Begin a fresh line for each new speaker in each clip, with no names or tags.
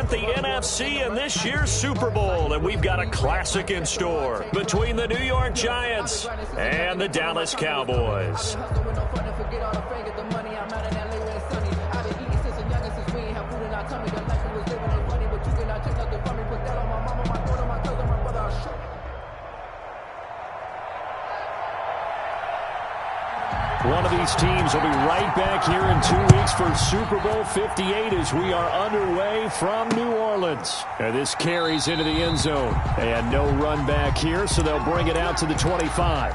represent the NFC in this year's Super Bowl, and we've got a classic in store between the New York Giants and the Dallas Cowboys. One of these teams will be right back here in 2 weeks for Super Bowl 58 as we are underway from New Orleans. And this carries into the end zone. And no run back here, so they'll bring it out to the 25.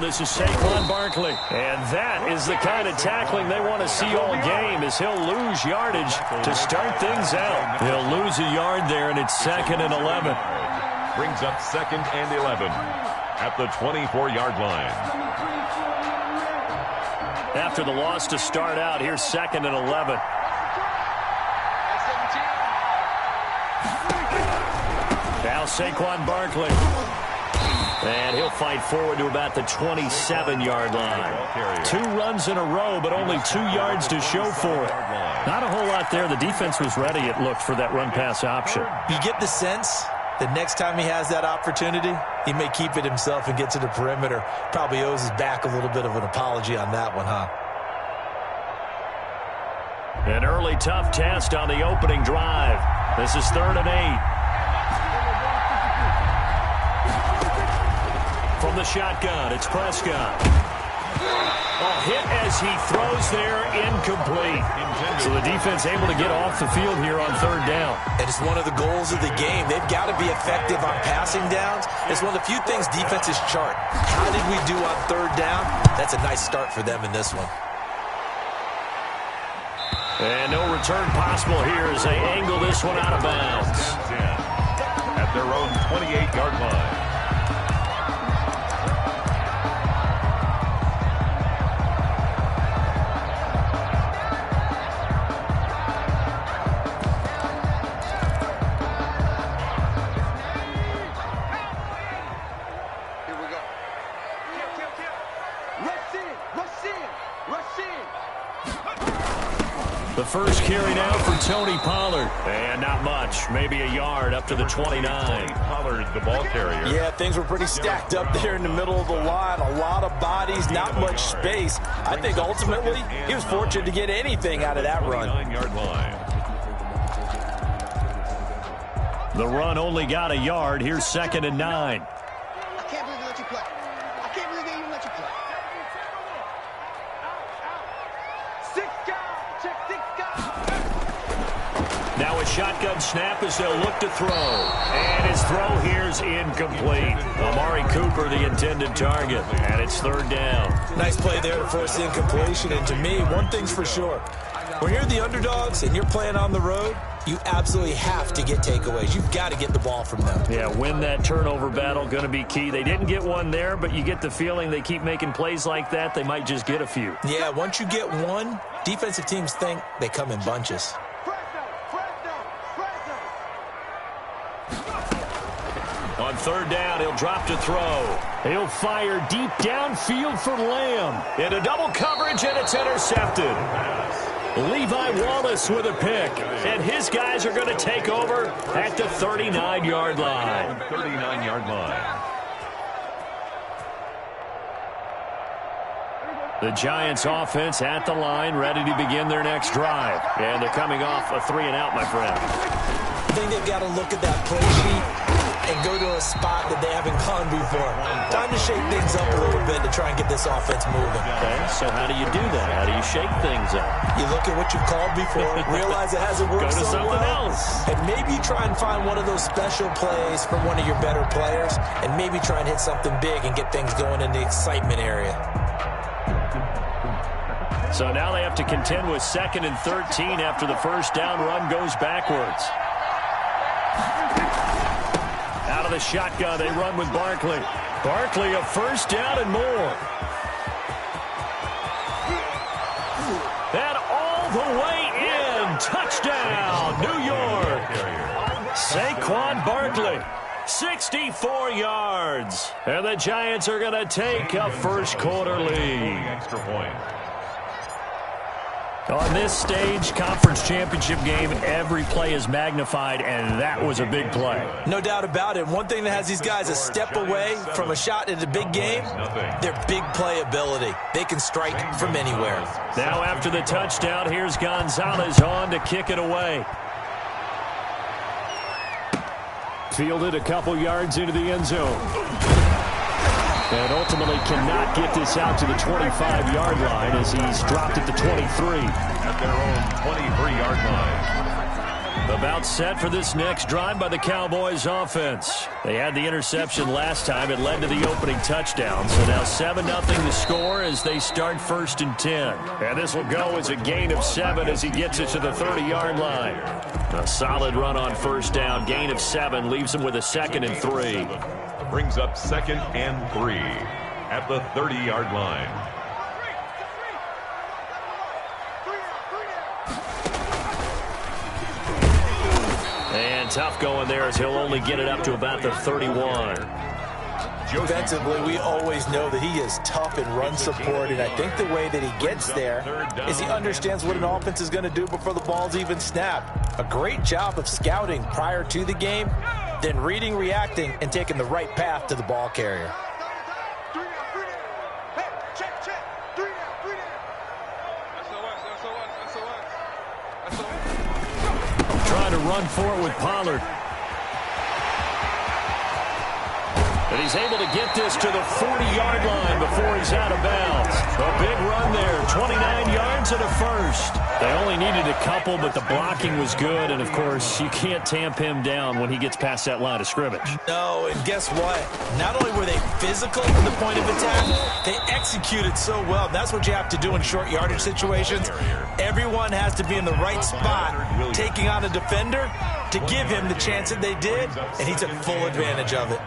This is Saquon Barkley. And that is the kind of tackling they want to see all game, as he'll lose yardage to start things out. He'll lose a yard there, and it's 2nd and 11.
Brings up 2nd and 11 at the 24-yard line.
After the loss to start out, here's 2nd and 11. Now Saquon Barkley. And he'll fight forward to about the 27-yard line. 2 runs in a row, but only 2 yards to show for it. Not a whole lot there. The defense was ready, it looked, for that run-pass option.
You get the sense that next time he has that opportunity, he may keep it himself and get to the perimeter. Probably owes his back a little bit of an apology on that one, huh?
An early tough test on the opening drive. This is 3rd and 8. From the shotgun, it's Prescott. Oh, hit as he throws there, incomplete. So the defense able to get off the field here on 3rd down.
And it's one of the goals of the game. They've got to be effective on passing downs. It's one of the few things defenses chart. How did we do on 3rd down? That's a nice start for them in this one.
And no return possible here as they angle this one out of bounds.
At their own 28-yard line.
The first carry now for Tony Pollard. And not much. Maybe a yard up to the 29.
Pollard, the ball carrier.
Yeah, things were pretty stacked up there in the middle of the line. A lot of bodies, not much space. I think ultimately he was fortunate to get anything out of that run.
9-yard line.
The run only got a yard. Here's 2nd and 9.
I can't believe they let you play. I can't believe they even let you play.
Now a shotgun snap as they'll look to throw. And his throw here's incomplete. Amari Cooper, the intended target. And it's 3rd down.
Nice play there to force the incompletion. And to me, one thing's for sure. When you're the underdogs and you're playing on the road, you absolutely have to get takeaways. You've got to get the ball from them.
Yeah, win that turnover battle, going to be key. They didn't get one there, but you get the feeling they keep making plays like that, they might just get a few.
Yeah, once you get one, defensive teams think they come in bunches.
On 3rd down, he'll drop to throw. He'll fire deep downfield for Lamb. Into double coverage, and it's intercepted. Levi Wallace with a pick, and his guys are going to take over at the 39-yard line.
39-yard line.
The Giants offense at the line, ready to begin their next drive. And they're coming off a 3-and-out, my friend.
I think they've got to look at that play sheet and go to a spot that they haven't gone before. Time to shake things up a little bit to try and get this offense moving.
Okay, so how do you do that? How do you shake things up?
You look at what you've called before, realize it hasn't worked
Go to
so
something
well,
else.
and maybe try and find one of those special plays from one of your better players, and maybe try and hit something big and get things going in the excitement area.
So now they have to contend with 2nd and 13 after the first down run goes backwards. Out of the shotgun, they run with Barkley. Barkley, a first down and more. And all the way in. Touchdown, New York. Saquon Barkley, 64 yards. And the Giants are going to take a first quarter lead.
Extra point.
On this stage, conference championship game, every play is magnified, and that was a big play.
No doubt about it. One thing that has these guys a step away from a shot at a big game, their big play ability. They can strike from anywhere.
Now after the touchdown, here's Gonzalez on to kick it away. Fielded a couple yards into the end zone. And ultimately cannot get this out to the 25-yard line as he's dropped at the 23.
At their own 23-yard line.
About set for this next drive by the Cowboys offense. They had the interception last time. It led to the opening touchdown. So now 7-0 the score as they start 1st and 10. And this will go as a gain of 7 as he gets it to the 30-yard line. A solid run on first down. Gain of 7 leaves him with a 2nd and 3.
Brings up 2nd and 3 at the 30-yard line.
And tough going there as he'll only get it up to about the 31.
Defensively, we always know that he is tough in run support, and I think the way that he gets there is he understands what an offense is going to do before the ball's even snapped. A great job of scouting prior to the game, then reading, reacting, and taking the right path to the ball carrier.
Trying to run for it with Pollard. And he's able to get this to the 40-yard line before he's out of bounds. A big run there, 29 yards and a first. They only needed a couple, but the blocking was good. And, of course, you can't tamp him down when he gets past that line of scrimmage.
No, and guess what? Not only were they physical from the point of attack, they executed so well. That's what you have to do in short yardage situations. Everyone has to be in the right spot, taking on a defender to give him the chance that they did, and he took full advantage of it.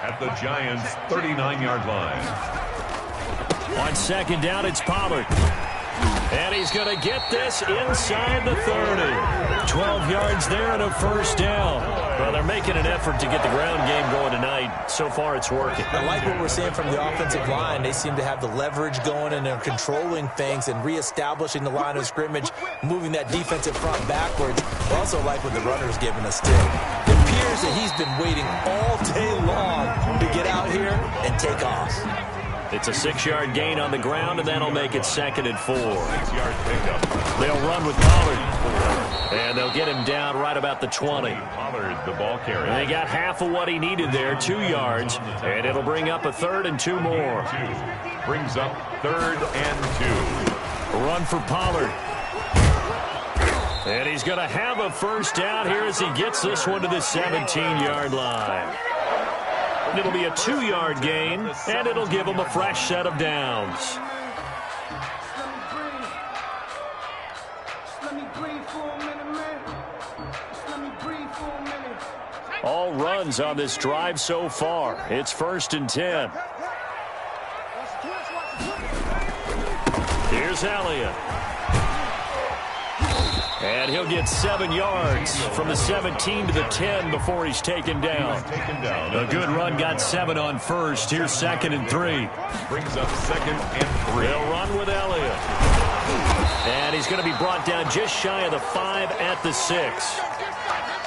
At the Giants' 39-yard line.
On 2nd down, it's Pollard. And he's going to get this inside the 30. 12 yards there and a first down. Well, they're making an effort to get the ground game going tonight. So far, it's working.
I like what we're seeing from the offensive line. They seem to have the leverage going, and they're controlling things and reestablishing the line of scrimmage, moving that defensive front backwards. I also like what the runner's giving us, too. It appears that he's been waiting all day long to get out here and take off.
It's a 6-yard gain on the ground, and that'll make it 2nd and 4.
6-yard pickup.
They'll run with Pollard. And they'll get him down right about the 20.
Pollard, the ball carrier.
And they got half of what he needed there, 2 yards. And it'll bring up a 3rd and 2 more.
Brings up 3rd and 2.
A run for Pollard. And he's going to have a first down here as he gets this one to the 17-yard line. It'll be a 2-yard gain, and it'll give him a fresh set of downs. All runs on this drive so far. It's 1st and 10. Here's Elliott. And he'll get 7 yards from the 17 to the 10 before he's taken down. A good run, got 7 on first. Here's 2nd and 3.
Brings up 2nd and 3.
They'll run with Elliott. And he's going to be brought down just shy of the 5 at the 6.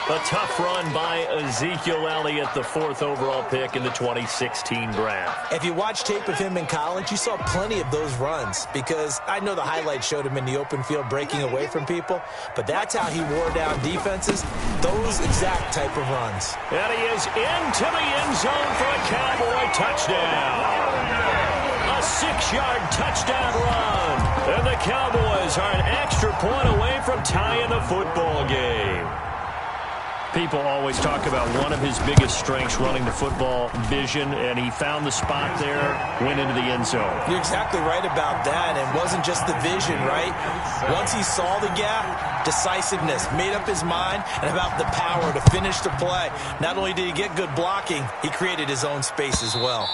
A tough run by Ezekiel Elliott, the 4th overall pick in the 2016 draft.
If you watch tape of him in college, you saw plenty of those runs, because I know the highlights showed him in the open field breaking away from people, but that's how he wore down defenses, those exact type of runs.
And he is into the end zone for a Cowboy touchdown. A 6-yard touchdown run. And the Cowboys are an extra point away from tying the football game. People always talk about one of his biggest strengths running the football, vision, and he found the spot there, went into the end zone.
You're exactly right about that, and it wasn't just the vision, right? Once he saw the gap, decisiveness, made up his mind, and about the power to finish the play. Not only did he get good blocking, he created his own space as well.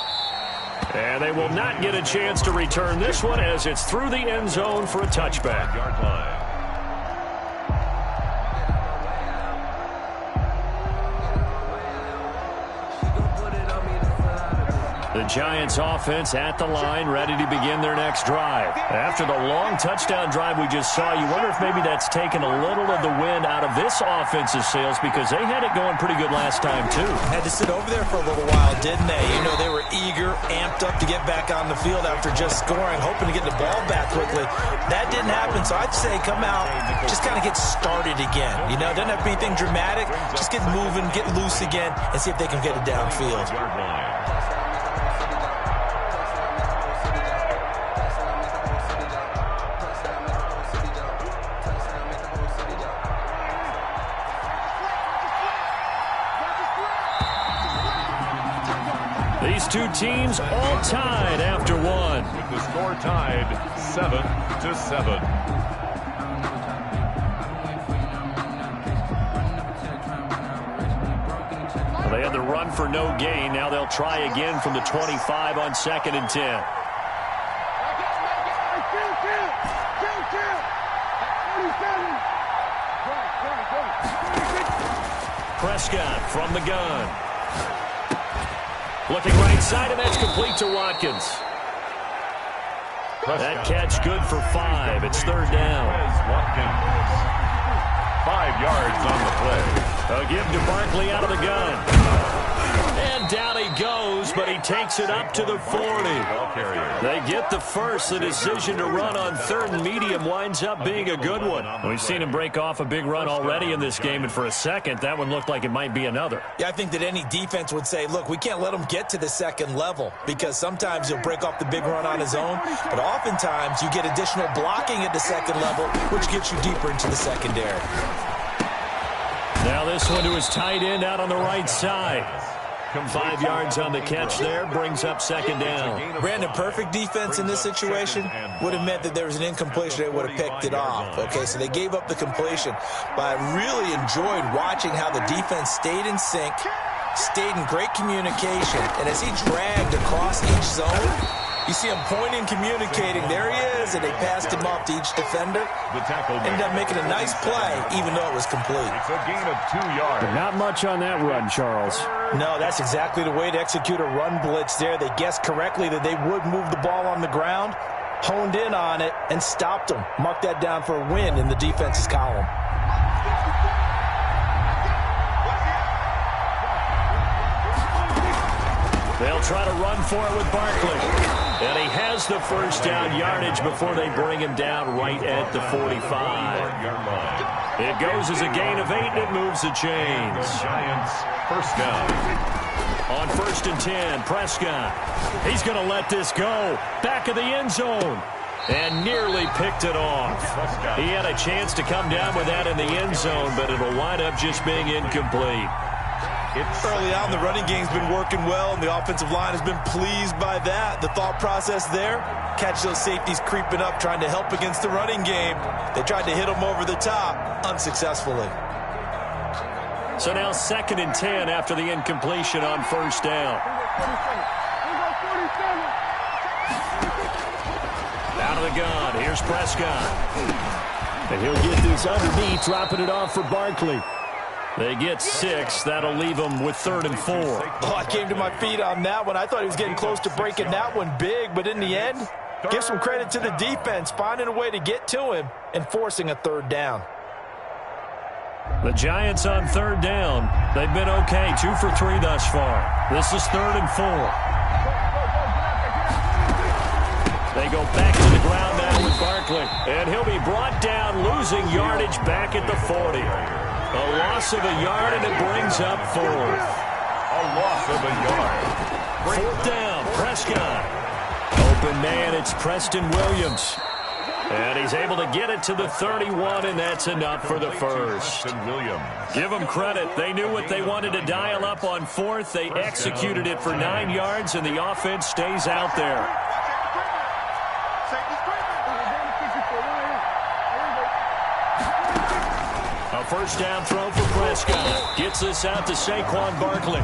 And they will not get a chance to return this one as it's through the end zone for a touchback.
Yard line.
The Giants offense at the line, ready to begin their next drive. After the long touchdown drive we just saw, you wonder if maybe that's taken a little of the wind out of this offense's sails because they had it going pretty good last time too.
Had to sit over there for a little while, didn't they? You know, they were eager, amped up to get back on the field after just scoring, hoping to get the ball back quickly. That didn't happen, so I'd say come out, just kind of get started again. You know, doesn't have to be anything dramatic. Just get moving, get loose again, and see if they can get it downfield.
Yard line.
These two teams all tied after one.
With the score tied 7-7.
Well, they had the run for no gain. Now they'll try again from the 25 on 2nd and 10. Prescott from the gun. Looking right side, and that's complete to Watkins. That catch good for 5. It's 3rd down.
Watkins. 5 yards on the play.
A give to Barkley out of the gun. And down he goes, but he takes it up to the 40. They get the first. The decision to run on 3rd and medium winds up being a good one. We've seen him break off a big run already in this game, and for a second, that one looked like it might be another.
Yeah, I think that any defense would say, look, we can't let him get to the 2nd level because sometimes he'll break off the big run on his own, but oftentimes you get additional blocking at the 2nd level, which gets you deeper into the secondary.
Now this one to his tight end out on the right side. 5 yards on the catch there, brings up 2nd down.
Brandon, perfect defense in this situation would have meant that there was an incompletion. They would have picked it off. Okay, so they gave up the completion. But I really enjoyed watching how the defense stayed in sync, stayed in great communication, and as he dragged across each zone, you see him pointing, communicating. There he is, and they passed him off to each defender.
The tackle
ended up making a nice play, even though it was complete.
It's a gain of 2 yards.
But not much on that run, Charles.
No, that's exactly the way to execute a run blitz there. They guessed correctly that they would move the ball on the ground, honed in on it, and stopped them. Mark that down for a win in the defense's column.
They'll try to run for it with Barkley. And he has the first down yardage before they bring him down right at the 45. It goes as a gain of 8, and it moves the chains.
Giants, first down.
On 1st and 10, Prescott. He's going to let this go. Back of the end zone. And nearly picked it off. He had a chance to come down with that in the end zone, but it'll wind up just being incomplete.
Early on, the running game's been working well, and the offensive line has been pleased by that. The thought process there, catch those safeties creeping up, trying to help against the running game. They tried to hit them over the top, unsuccessfully.
So now 2nd and 10 after the incompletion on 1st down. Out of the gun, here's Prescott. And he'll get this underneath, dropping it off for Barkley. They get 6. That'll leave them with 3rd and 4.
Oh, I came to my feet on that one. I thought he was getting close to breaking that one big, but in the end, give some credit to the defense, finding a way to get to him and forcing a 3rd down.
The Giants on 3rd down. They've been okay, 2 for 3 thus far. This is 3rd and 4. They go back to the ground now with Barkley. And he'll be brought down, losing yardage back at the 40. A loss of a yard, and it brings up 4th.
A loss of a yard.
4th down, Prescott. Open man, it's Preston Williams. And he's able to get it to the 31, and that's enough for the first. Give them credit. They knew what they wanted to dial up on fourth. They executed it for 9 yards, and the offense stays out there. A first down throw for Prescott. Gets this out to Saquon Barkley.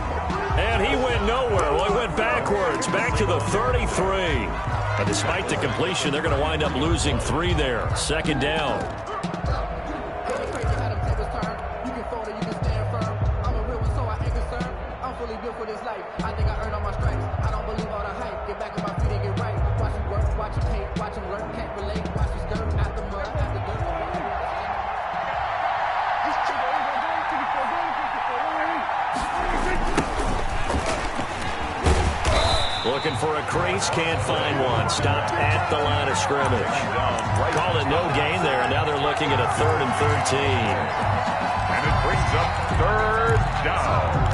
And he went nowhere. Well, he went backwards, back to the 33. But despite the completion, they're going to wind up losing 3 there. Second down. Looking for a crease, can't find one. Stopped at the line of scrimmage. Called it no gain there, and now they're looking at a 3rd and 13.
And it brings up 3rd down.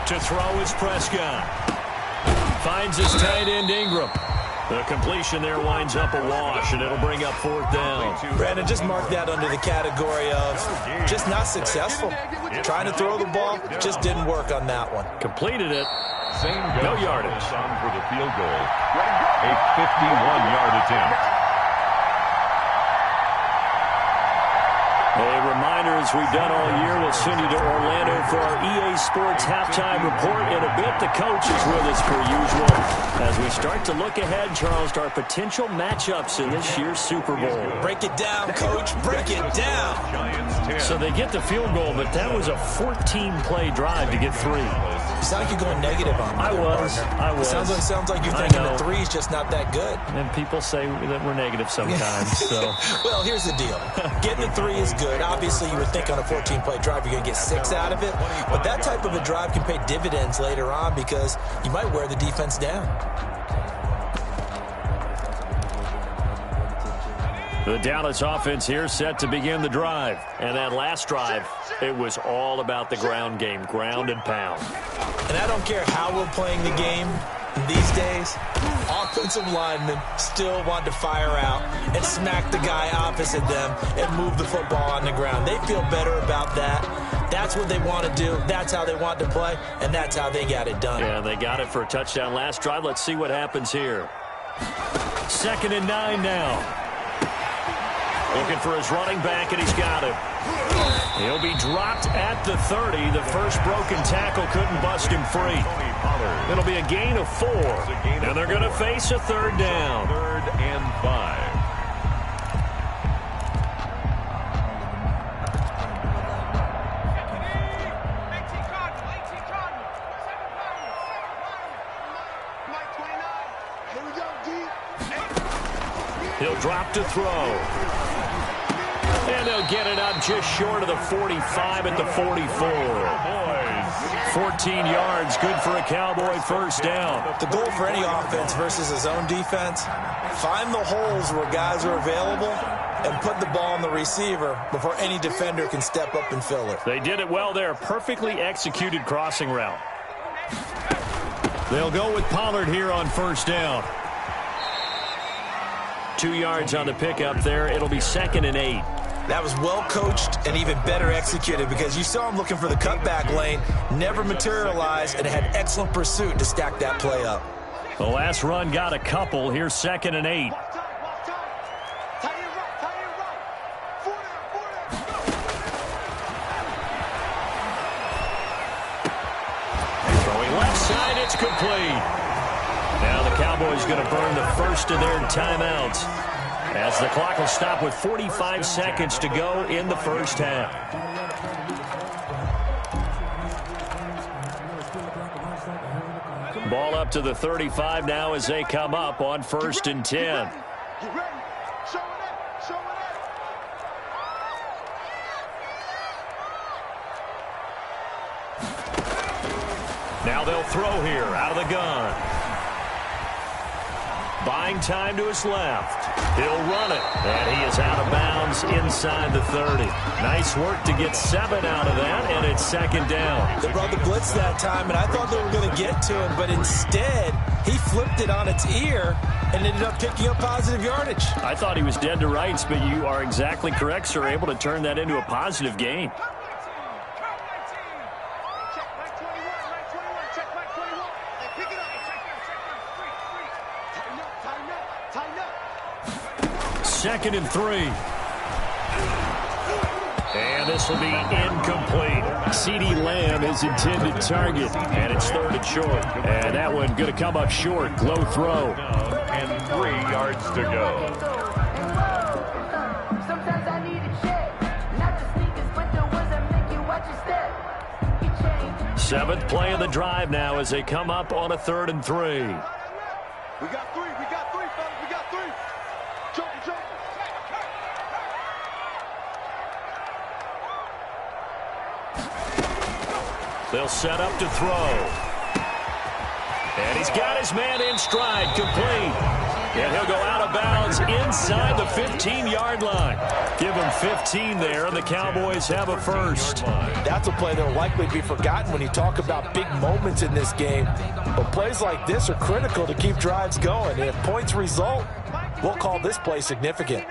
To throw is Prescott. Finds his tight end Ingram. The completion there winds up a wash, and it'll bring up 4th down.
Brandon, just mark that under the category of just not successful. Trying to throw the ball, just didn't work on that one.
Completed it.
Same
no yardage.
For the field goal. A 51-yard attempt.
A reminder, as we've done all year, we'll send you to Orlando for our EA Sports halftime report. In a bit, the coach is with us per usual as we start to look ahead, Charles, to our potential matchups in this year's Super Bowl.
Break it down, Coach. Break it down.
So they get the field goal, but that was a 14-play drive to get 3.
You sound like you're going negative on me.
I was.
Sounds like you're thinking the 3's just not that good.
And people say that we're negative sometimes. So.
Well, here's the deal. Getting the 3 is good. Obviously, you would think on a 14-play drive you're going to get 6 out of it. But that type of a drive can pay dividends later on because you might wear the defense down.
The Dallas offense here set to begin the drive. And that last drive, it was all about the ground game, ground and pound.
And I don't care how we're playing the game these days, offensive linemen still want to fire out and smack the guy opposite them and move the football on the ground. They feel better about that. That's what they want to do. That's how they want to play, and that's how they got it done.
Yeah, they got it for a touchdown last drive. Let's see what happens here. 2nd and 9 now. Looking for his running back, and he's got him. He'll be dropped at the 30. The first broken tackle couldn't bust him free. It'll be a gain of 4, and they're going to face a 3rd down.
3rd and 5.
He'll drop to throw. And they'll get it up just short of the 45 at the 44. 14 yards, good for a Cowboy first down.
The goal for any offense versus his own defense, find the holes where guys are available and put the ball on the receiver before any defender can step up and fill it.
They did it well there. Perfectly executed crossing route. They'll go with Pollard here on first down. 2 yards on the pickup there. It'll be 2nd and 8.
That was well coached and even better executed because you saw him looking for the cutback lane, never materialized, and had excellent pursuit to stack that play up.
The last run got a couple. Here's 2nd and 8. Throwing left side, it's complete. Now the Cowboys going to burn the first of their timeouts as the clock will stop with 45 seconds to go in the first half. Ball up to the 35 now as they come up on 1st and 10. Now they'll throw here out of the gun. Buying time to his left. He'll run it. And he is out of bounds inside the 30. Nice work to get 7 out of that, and it's second down.
They brought the blitz that time, and I thought they were going to get to him, but instead he flipped it on its ear and ended up picking up positive yardage.
I thought he was dead to rights, but you are exactly correct, sir. Able to turn that into a positive gain. Second and 3. And this will be incomplete. CeeDee Lamb is intended target, and it's 3rd and short. And that one going to come up short. Low throw.
And 3 yards to go.
Sometimes I need a check. Not the sneakers, but the ones that make you watch your step.
7th play of the drive now as they come up on a 3rd and 3.
We got 3. We got 3, fellas. We got 3. Joker.
They'll set up to throw. And he's got his man in stride, complete. And he'll go out of bounds inside the 15-yard line. Give him 15 there, and the Cowboys have a first.
That's a play that will likely be forgotten when you talk about big moments in this game. But plays like this are critical to keep drives going. And if points result, we'll call this play significant.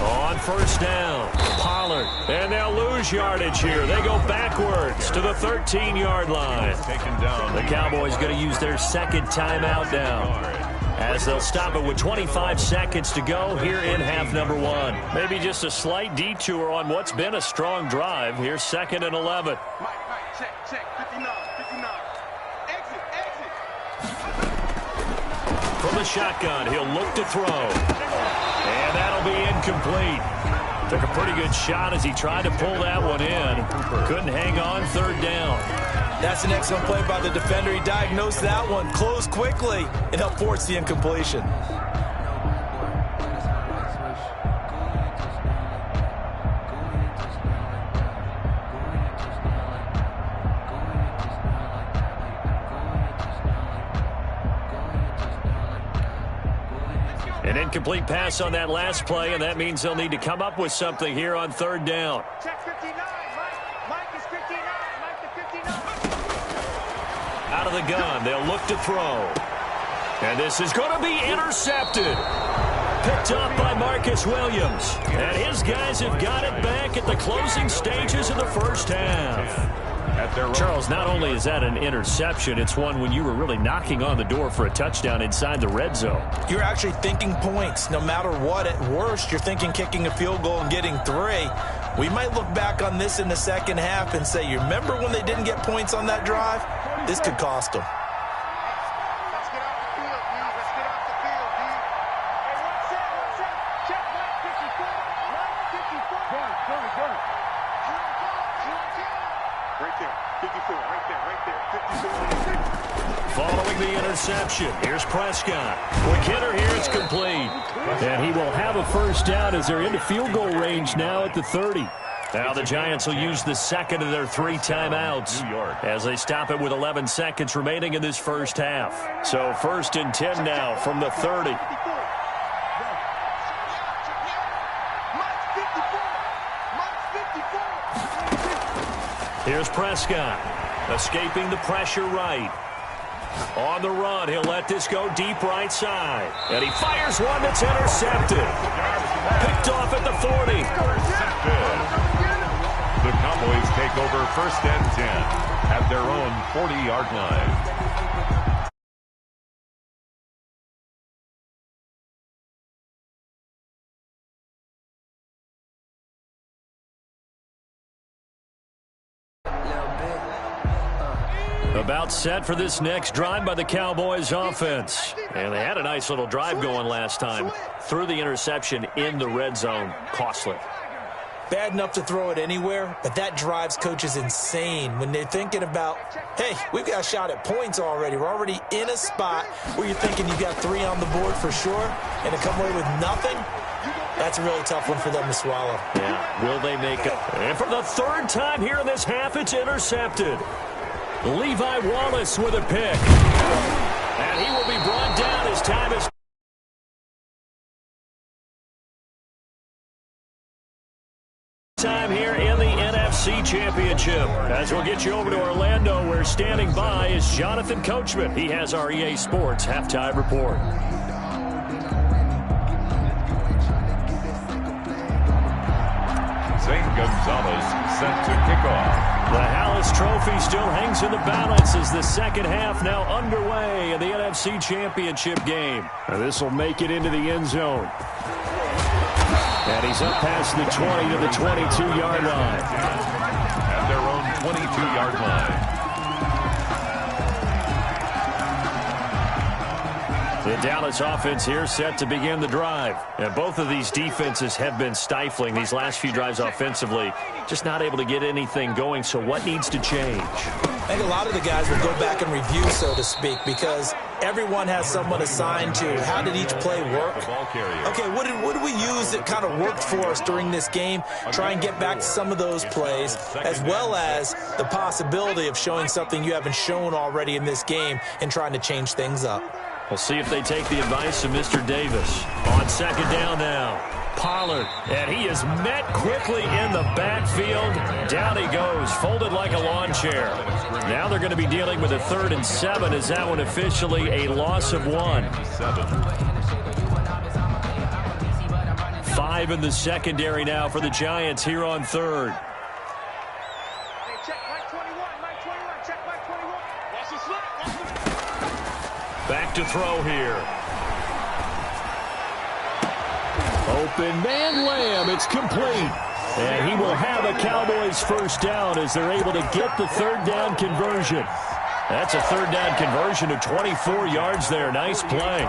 On first down, Pollard. And they'll lose yardage here. They go backwards to the 13-yard line. The Cowboys going to use their second timeout now, as they'll stop it with 25 seconds to go here in half number 1. Maybe just a slight detour on what's been a strong drive. Here's 2nd and 11.
Mike, check. 59. Exit.
From the shotgun, he'll look to throw. And that'll be incomplete. Took a pretty good shot as he tried to pull that one in. Couldn't hang on, 3rd down.
That's an excellent play by the defender. He diagnosed that one, closed quickly, and helped force the incompletion.
An incomplete pass on that last play, and that means they'll need to come up with something here on 3rd down.
Check 59. Mike is 59. Mike to 59.
Out of the gun, they'll look to throw. And this is going to be intercepted. Picked up by Marcus Williams. And his guys have got it back at the closing stages of the first half. Charles, not only is that an interception, it's one when you were really knocking on the door for a touchdown inside the red zone.
You're actually thinking points. No matter what, at worst, you're thinking kicking a field goal and getting 3. We might look back on this in the second half and say, you remember when they didn't get points on that drive? This could cost them.
Let's get off the field, D. Let's get off the field, D. Hey, one set. Check Mike 54. Mike 54. Go. Right there. 54. Right there. 54.
Following the interception, here's Prescott. Quick hitter here, it's complete. And he will have a first down as they're into field goal range now at the 30. Now the Giants will use the second of their 3 timeouts as they stop it with 11 seconds remaining in this first half. So 1st and 10 now from the 30. Here's Prescott, escaping the pressure right. On the run, he'll let this go deep right side. And he fires one that's intercepted. Picked off at the 40.
The Cowboys take over 1st and 10 at their own 40-yard line.
About set for this next drive by the Cowboys offense. And they had a nice little drive going last time. Threw the interception in the red zone. Costly.
Bad enough to throw it anywhere, but that drives coaches insane when they're thinking about, hey, we've got a shot at points already. We're already in a spot where you're thinking you've got 3 on the board for sure, and to come away with nothing, That's a really tough one for them to swallow.
Yeah, will they make it? And for the third time here in this half, it's intercepted. Levi Wallace with a pick. And he will be brought down as time is... time here in the NFC Championship. As we'll get you over to Orlando, where standing by is Jonathan Coachman. He has our EA Sports halftime report.
St. Gonzalez set to kick off.
The Hallis Trophy still hangs in the balance as the second half now underway in the NFC Championship game. This will make it into the end zone. And he's up past the 20 to the 22-yard line.
At their own 22-yard line.
The Dallas offense here set to begin the drive. And both of these defenses have been stifling these last few drives offensively. Just not able to get anything going, so what needs to change?
I think a lot of the guys will go back and review, so to speak, because everyone has someone assigned to how did each play work. Okay, what did we use that kind of worked for us during this game? Try and get back to some of those plays, as well as the possibility of showing something you haven't shown already in this game and trying to change things up.
We'll see if they take the advice of Mr. Davis. On second down now, Pollard, and he is met quickly in the backfield. Down he goes, folded like a lawn chair. Now they're going to be dealing with a 3rd and 7. Is that one officially a loss of 1? 5 in the secondary now for the Giants here on 3rd. Back to throw here. Open man Lamb. It's complete. And he will have a Cowboys first down as they're able to get the 3rd down conversion. That's a 3rd down conversion of 24 yards there. Nice play.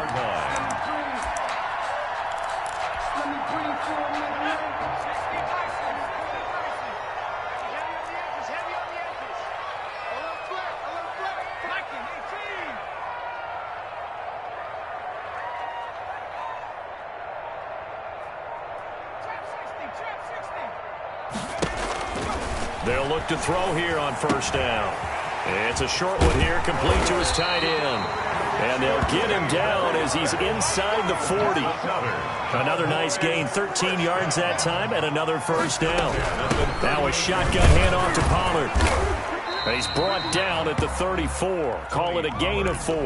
They'll look to throw here on first down. It's a short one here, complete to his tight end. And they'll get him down as he's inside the 40. Another nice gain, 13 yards that time, and another first down. Now a shotgun handoff to Pollard. And he's brought down at the 34. Call it a gain of 4.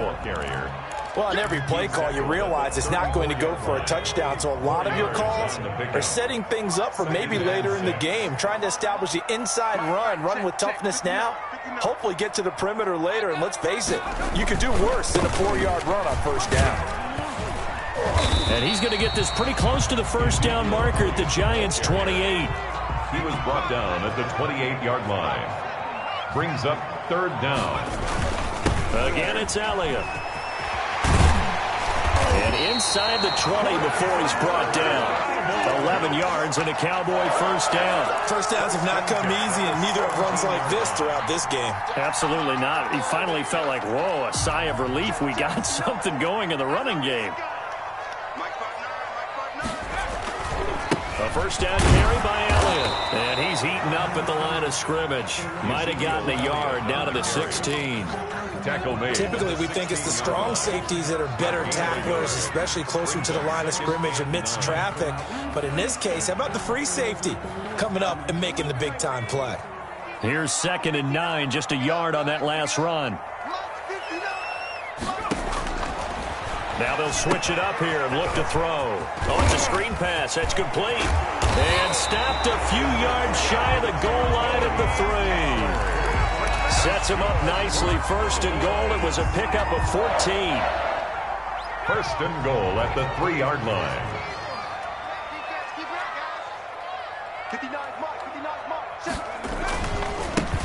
Well, on every play call, you realize it's not going to go for a touchdown. So a lot of your calls are setting things up for maybe later in the game, trying to establish the inside run with toughness now, hopefully get to the perimeter later. And let's face it, you could do worse than a 4-yard run on first down.
And he's going to get this pretty close to the first down marker at the Giants' 28.
He was brought down at the 28-yard line. Brings up 3rd down.
Again, it's Elliott. And inside the 20 before he's brought down. 11 yards and a Cowboy first down.
First downs have not come easy, and neither have runs like this throughout this game.
Absolutely not. He finally felt like, whoa, a sigh of relief. We got something going in the running game. A first down carry by Elliott. And he's heating up at the line of scrimmage. Might have gotten a yard down to the 16.
Tackle made.
Typically, we think it's the strong safeties that are better tacklers, especially closer to the line of scrimmage amidst traffic. But in this case, how about the free safety coming up and making the big-time play?
Here's 2nd and 9, just a yard on that last run. Now they'll switch it up here and look to throw. Oh, it's a screen pass. That's complete. And stopped a few yards shy of the goal line at the 3. Sets him up nicely. 1st and goal. It was a pickup of 14.
1st and goal at the 3-yard line.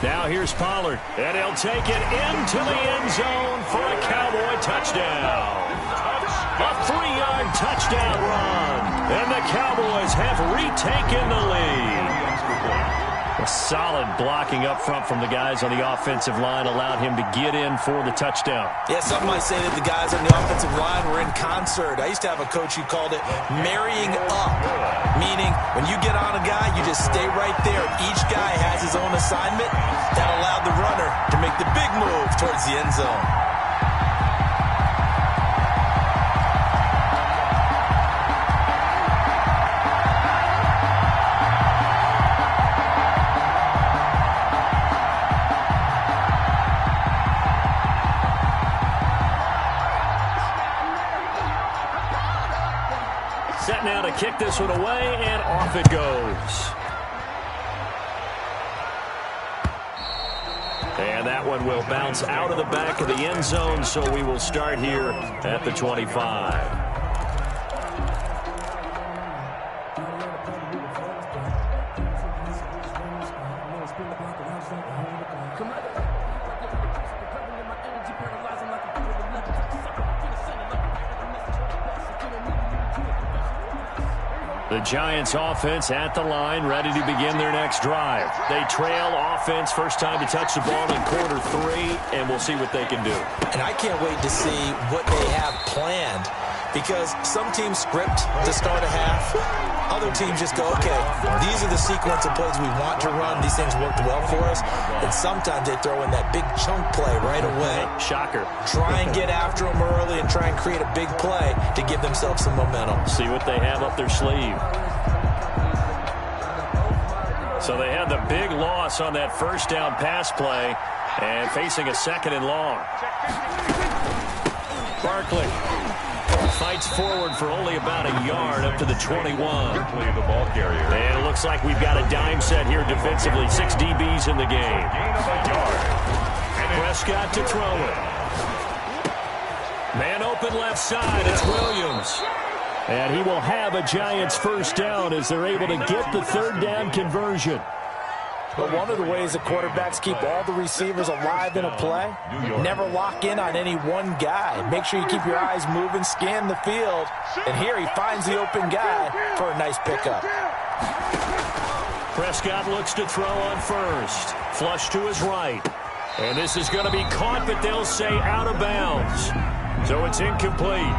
Now here's Pollard. And he'll take it into the end zone for a Cowboy touchdown. A 3-yard touchdown run. And the Cowboys have retaken the lead. solid blocking up front from the guys on the offensive line allowed him to get in for the touchdown.
Yeah, some might say that the guys on the offensive line were in concert. I used to have a coach who called it marrying up, meaning when you get on a guy, you just stay right there. Each guy has his own assignment. That allowed the runner to make the big move towards the end zone.
Set now to kick this one away, and off it goes. And that one will bounce out of the back of the end zone, so we will start here at the 25. The Giants offense at the line, ready to begin their next drive. They trail offense, first time to touch the ball in quarter 3, and we'll see what they can do.
And I can't wait to see what they have planned, because some teams script to start a half. Other teams just go, okay, these are the sequence of plays we want to run. These things worked well for us. And sometimes they throw in that big chunk play right away.
Shocker.
Try and get after them early and try and create a big play to give themselves some momentum.
See what they have up their sleeve. So they had the big loss on that first down pass play and facing a second and long. Barkley fights forward for only about a yard up to the 21.
The ball carrier.
And it looks like we've got a dime set here defensively. 6 DBs in the game.
Gain of a yard.
Prescott to throw it. Man open left side. It's Williams. And he will have a Giants first down as they're able to get the third down conversion.
But one of the ways the quarterbacks keep all the receivers alive in a play, never lock in on any one guy. Make sure you keep your eyes moving, scan the field. And here he finds the open guy for a nice pickup.
Prescott looks to throw on first. Flush to his right. And this is going to be caught, but they'll say out of bounds. So it's incomplete.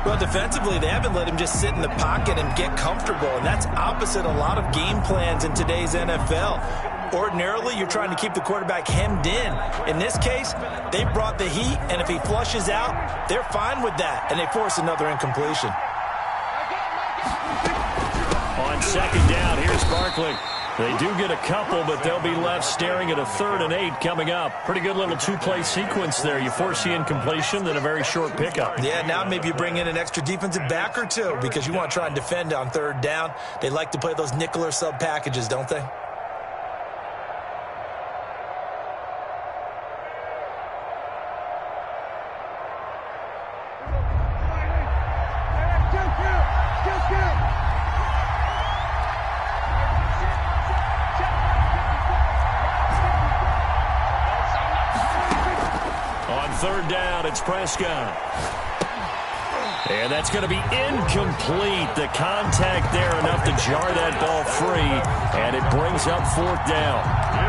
Well, defensively, they haven't let him just sit in the pocket and get comfortable, and that's opposite a lot of game plans in today's NFL. Ordinarily, you're trying to keep the quarterback hemmed in. In this case, they brought the heat, and if he flushes out, they're fine with that, and they force another incompletion.
On second down, here's Barkley. They do get a couple, but they'll be left staring at a 3rd and 8 coming up. Pretty good little 2-play sequence there. You force the incompletion, then a very short pickup.
Yeah, now maybe you bring in an extra defensive back or two because you want to try and defend on 3rd down. They like to play those nickel or sub packages, don't they?
Third down, it's Prescott. And that's going to be incomplete. The contact there enough to jar that ball free, and it brings up 4th down.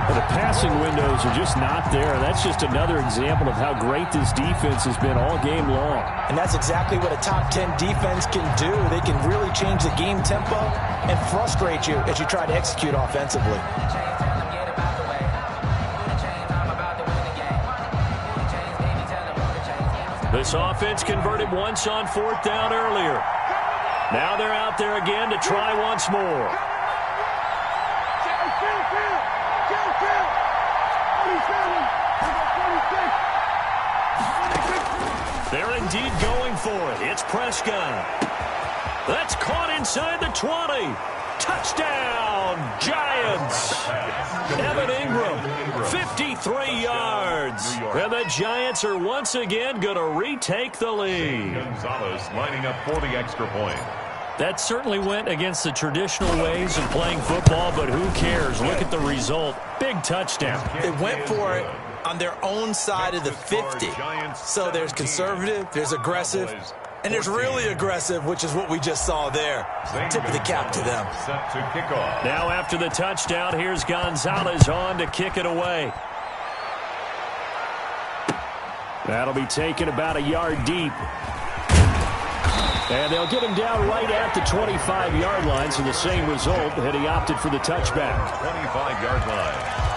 But the passing windows are just not there. That's just another example of how great this defense has been all game long.
And that's exactly what a top 10 defense can do. They can really change the game tempo and frustrate you as you try to execute offensively.
This offense converted once on 4th down earlier. Now they're out there again to try once more. They're indeed going for it. It's Prescott. That's caught inside the 20. Touchdown, Giants. Evan Ingram, 53 yards. And the Giants are once again going to retake the lead.
Gonzalez lining up for the extra point.
That certainly went against the traditional ways of playing football, but who cares? Look at the result. Big touchdown.
They went for it on their own side of the 50. So there's conservative, there's aggressive. And it's really aggressive, which is what we just saw there. Tip of the cap to them.
Set to kick off.
Now after the touchdown, here's Gonzalez on to kick it away. That'll be taken about a yard deep. And they'll get him down right at the 25-yard line, so the same result, and he opted for the touchback.
25-yard line.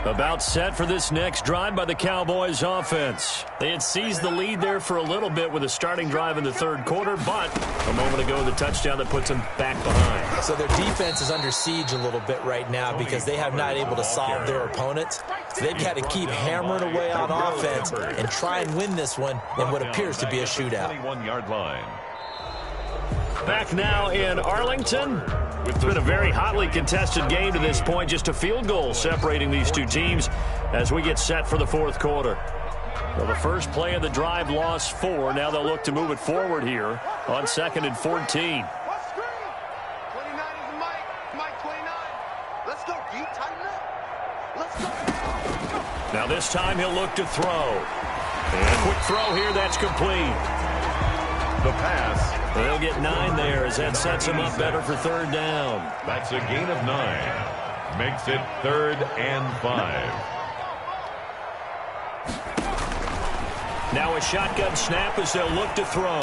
About set for this next drive by the Cowboys offense. They had seized the lead there for a little bit with a starting drive in the third quarter, but a moment ago the touchdown that puts them back behind.
So their defense is under siege a little bit right now because they have not able to solve their opponents. So they've got to keep hammering away on offense and try and win this one in what appears to be a shootout.
21-yard line.
Back now in Arlington. It's been a very hotly contested game to this point. Just a field goal separating these two teams as we get set for the fourth quarter. Well, the first play of the drive lost 4. Now they'll look to move it forward here on 2nd and 14.
What screen? 29 is the Mike. Mike 29. Let's go, D. Tighten up. Let's go.
Now this time he'll look to throw. And a quick throw here. That's complete.
The pass.
They'll get 9 there as that sets him up better for third down.
That's a gain of 9. Makes it 3rd and 5.
Now a shotgun snap as they'll look to throw.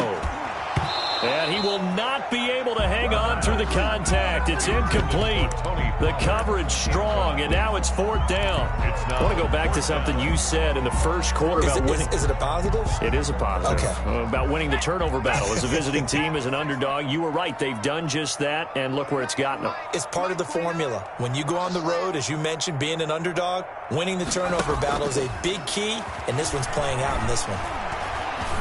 And he will not be able to hang on through the contact. It's incomplete. The coverage strong, and now it's 4th down. I want to go back to something you said in the first quarter about winning.
Is it a positive?
It is a positive.
Okay.
About winning the turnover battle. As a visiting team, as an underdog, you were right. They've done just that, and look where it's gotten them.
It's part of the formula. When you go on the road, as you mentioned, being an underdog, winning the turnover battle is a big key, and this one's playing out in this one.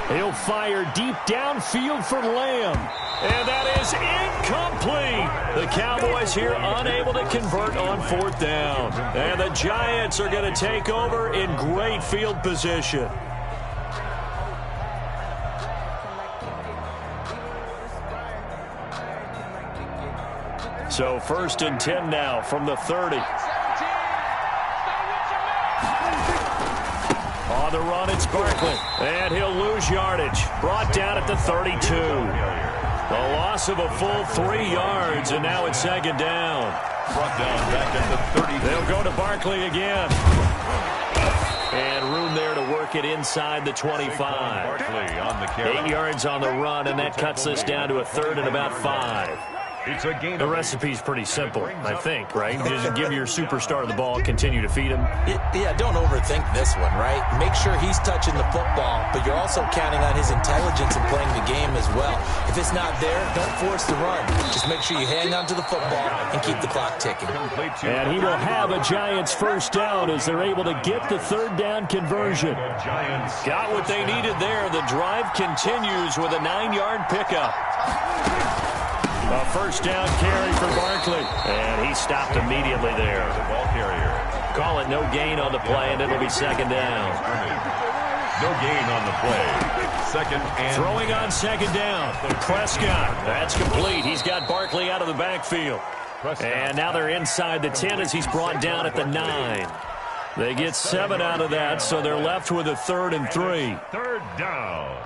He'll fire deep downfield for Lamb. And that is incomplete. The Cowboys here unable to convert on 4th down. And the Giants are going to take over in great field position. So 1st and 10 now from the 30. On the run, it's Barkley. And he'll lose yardage. Brought down at the 32. The loss of a full 3 yards, and now it's 2nd down.
Brought down back at the 30.
They'll go to Barkley again. And room there to work it inside the 25.
Barkley on the carry.
8 yards on the run, and that cuts this down to a 3rd and about 5.
It's a gain.
The recipe's pretty simple, I think, right? Just give your superstar the ball, continue to feed him.
Yeah, don't overthink this one, right? Make sure he's touching the football, but you're also counting on his intelligence in playing the game as well. If it's not there, don't force the run. Just make sure you hang on to the football and keep the clock ticking.
And he will have a Giants 1st down as they're able to get the 3rd down conversion. Got what they needed there. The drive continues with a 9-yard pickup. A 1st down carry for Barkley. And he stopped immediately there.
The ball carrier.
Call it no gain on the play, and it'll be 2nd down.
No gain on the play. 2nd and...
Throwing on 2nd down. Prescott. That's complete. He's got Barkley out of the backfield. And now they're inside the 10 as he's brought down at the 9. They get 7 out of that, so they're left with a 3rd and 3.
3rd down.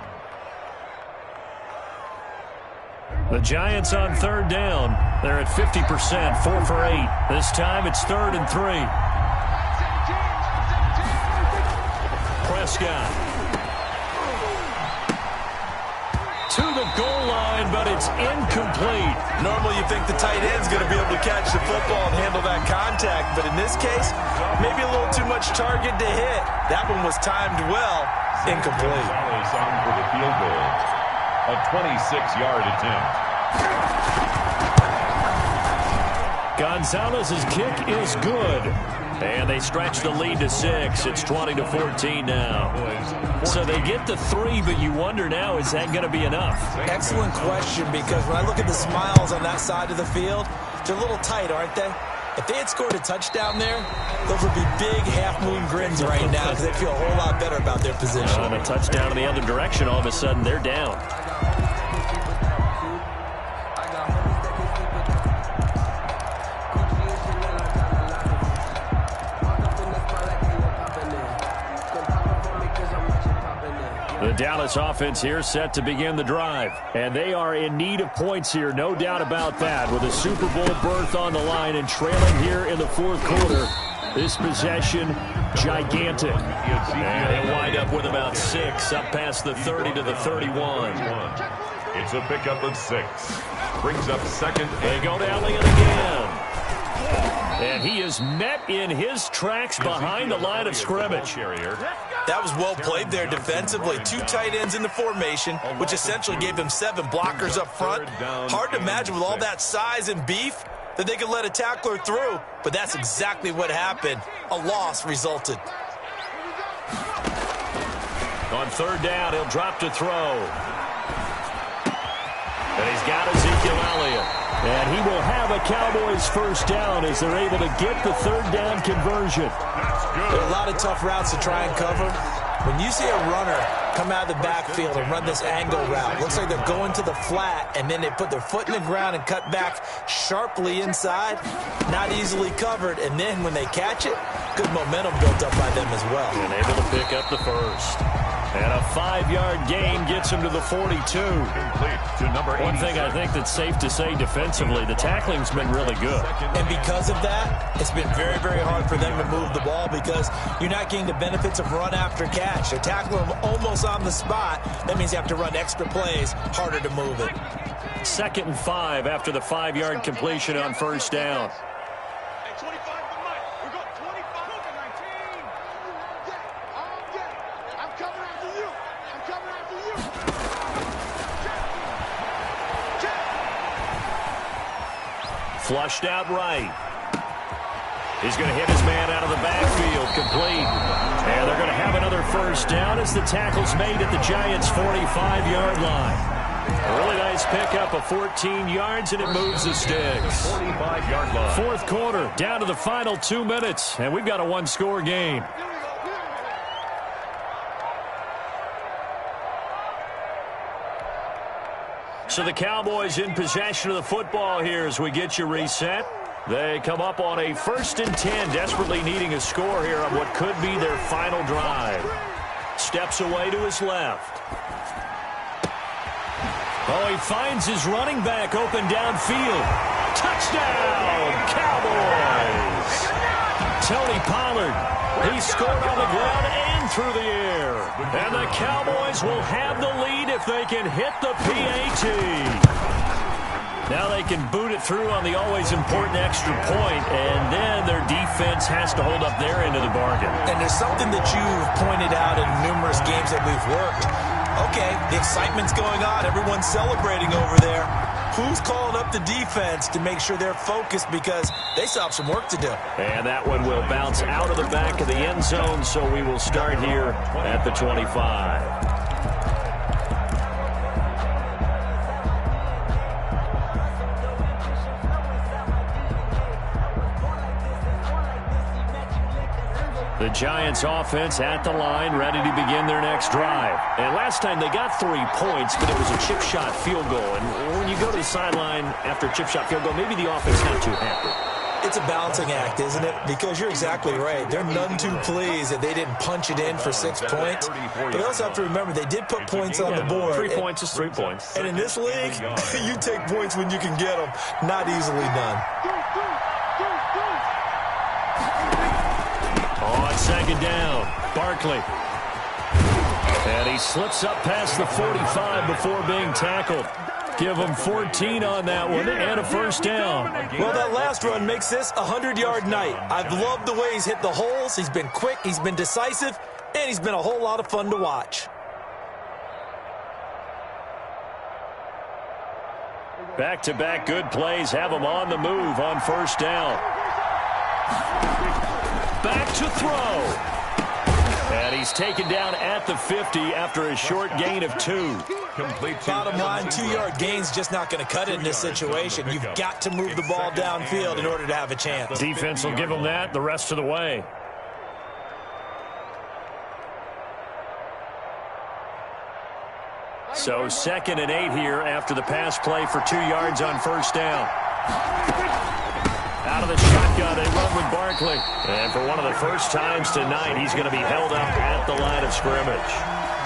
The Giants on 3rd down. They're at 50%, 4 for 8. This time it's 3rd and 3. Prescott. To the goal line, but it's incomplete.
Normally you think the tight end's going to be able to catch the football and handle that contact, but in this case, maybe a little too much target to hit. That one was timed well. Incomplete.
Gonzalez on for the field goal. A 26-yard attempt.
Gonzalez's kick is good. And they stretch the lead to 6. It's 20-14 now. So they get the 3, but you wonder now, is that going to be enough?
Excellent question, because when I look at the smiles on that side of the field, they're a little tight, aren't they? If they had scored a touchdown there, those would be big half-moon grins right now because they feel a whole lot better about their position.
On a touchdown in the other direction, all of a sudden they're down.
The Dallas offense here set to begin the drive. And they are in need of points here, no doubt about that. With a Super Bowl berth on the line and trailing here in the fourth quarter. This possession, gigantic.
And he'll wind up with about 6, up past the 30 to the 31.
It's a pickup of 6. Brings up second.
They go to Elliott again.
And he is met in his tracks behind the line of scrimmage.
That was well played there defensively. 2 tight ends in the formation, which essentially gave them 7 blockers up front. Hard to imagine with all that size and beef that they could let a tackler through, but that's exactly what happened. A loss resulted.
On third down, he'll drop to throw. And he's got Ezekiel Elliott.
And he will have a Cowboys first down as they're able to get the third down conversion.
There are a lot of tough routes to try and cover. When you see a runner come out of the backfield and run this angle route, looks like they're going to the flat, and then they put their foot in the ground and cut back sharply inside, not easily covered. And then when they catch it, good momentum built up by them as well.
And able to pick up the first.
And a 5-yard gain gets him to the 42.
Complete to number 87.
One thing I think that's safe to say defensively, the tackling's been really good.
And because of that, it's been very, very hard for them to move the ball because you're not getting the benefits of run after catch. They tackle them almost on the spot. That means you have to run extra plays, harder to move it.
2nd and 5 after the 5-yard completion on first down.
Flushed out right. He's going to hit his man out of the backfield, complete. And they're going to have another first down as the tackle's made at the Giants' 45-yard line. A really nice pickup of 14 yards, and it moves the sticks.
45-yard line.
Fourth quarter, down to the final 2 minutes, and we've got a 1-score game. So the Cowboys in possession of the football here as we get you reset. They come up on a 1st and 10, desperately needing a score here on what could be their final drive. Steps away to his left. Oh, he finds his running back open downfield. Touchdown, Cowboys! Tony Pollard, he scored on the ground and through the air. And the Cowboys will have the lead if they can hit the PAT. Now they can boot it through on the always important extra point, and then their defense has to hold up their end of the bargain.
And there's something that you've pointed out in numerous games that we've worked. Okay, the excitement's going on. Everyone's celebrating over there. Who's calling up the defense to make sure they're focused because they still have some work to do?
And that one will bounce out of the back of the end zone, so we will start here at the 25. The Giants offense at the line, ready to begin their next drive. And last time they got 3 points, but it was a chip shot field goal. And when you go to the sideline after a chip shot field goal, maybe the offense not too happy.
It's a balancing act, isn't it? Because you're exactly right. They're none too pleased that they didn't punch it in for 6 points. But you also have to remember they did put points on the board.
3 points is 3 points.
And in this league, you take points when you can get them. Not easily done.
On 2nd down, Barkley. And he slips up past the 45 before being tackled. Give him 14 on that one and a first down.
Well, that last run makes this a 100-yard night. I've loved the way he's hit the holes. He's been quick, he's been decisive, and he's been a whole lot of fun to watch.
Back-to-back good plays have him on the move on first down. Back to throw. And he's taken down at the 50 after a short gain of 2.
Bottom line, 2-yard gain's just not going to cut it in this situation. You've got to move the ball downfield in order to have a chance.
Defense will give him that the rest of the way. So 2nd and 8 here after the pass play for 2 yards on first down. Out of the shotgun, they run with Barkley. And for one of the first times tonight, he's going to be held up at the line of scrimmage.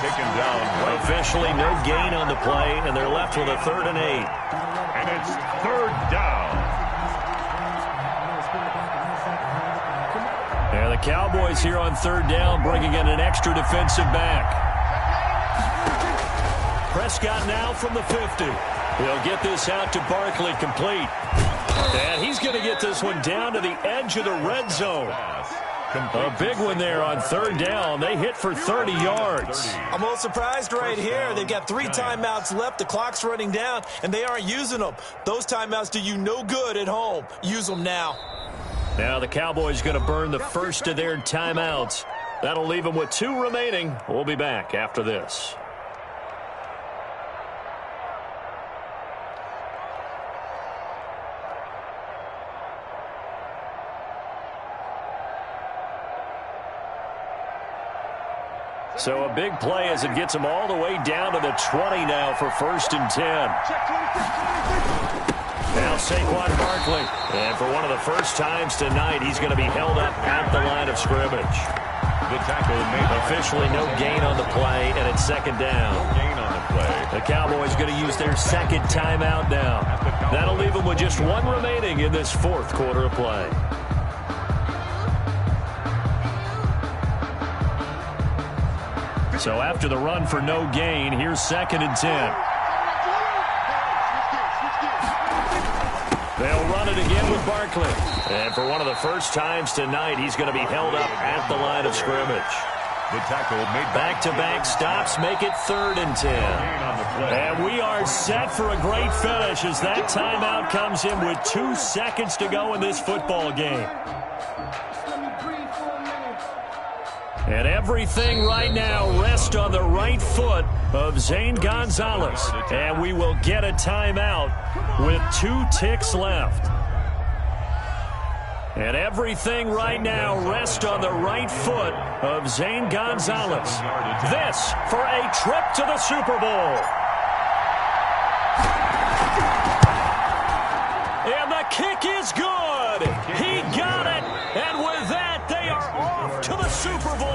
taken down.
Officially no gain on the play, and they're left with a 3rd and 8.
And it's 3rd down.
And the Cowboys here on 3rd down, bringing in an extra defensive back. Prescott now from the 50. He'll get this out to Barkley, complete. And he's going to get this one down to the edge of the red zone. A big one there on 3rd down. They hit for 30 yards.
I'm a little surprised right here. They've got 3 timeouts left. The clock's running down, and they aren't using them. Those timeouts do you no good at home. Use them now.
Now the Cowboys going to burn the first of their timeouts. That'll leave them with 2 remaining. We'll be back after this. So a big play as it gets them all the way down to the 20 now for 1st and 10. Now Saquon Barkley. And for one of the first times tonight, he's going to be held up at the line of scrimmage.
The tackle made
officially no gain on the play, and it's 2nd down.
No gain on the play.
The Cowboys going to use their 2nd timeout now. That'll leave them with just 1 remaining in this 4th quarter of play. So after the run for no gain, here's 2nd and 10. They'll run it again with Barkley. And for one of the first times tonight, he's going to be held up at the line of scrimmage.
The tackle made
back-to-back stops make it 3rd and 10. And we are set for a great finish as that timeout comes in with 2 seconds to go in this football game. And everything right now rests on the right foot of Zane Gonzalez. And we will get a timeout with 2 ticks left. And everything right now rests on the right foot of Zane Gonzalez. This for a trip to the Super Bowl. And the kick is good. He got it. And with that, they are off to the Super Bowl.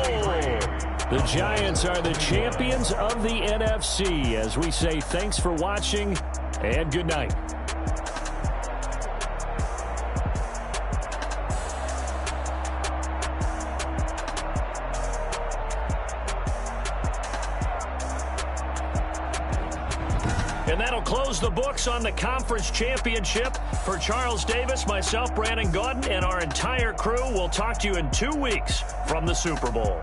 The Giants are the champions of the NFC. As we say, thanks for watching and good night. And that'll close the books on the conference championship. For Charles Davis, myself, Brandon Gaudin, and our entire crew, we'll talk to you in 2 weeks from the Super Bowl.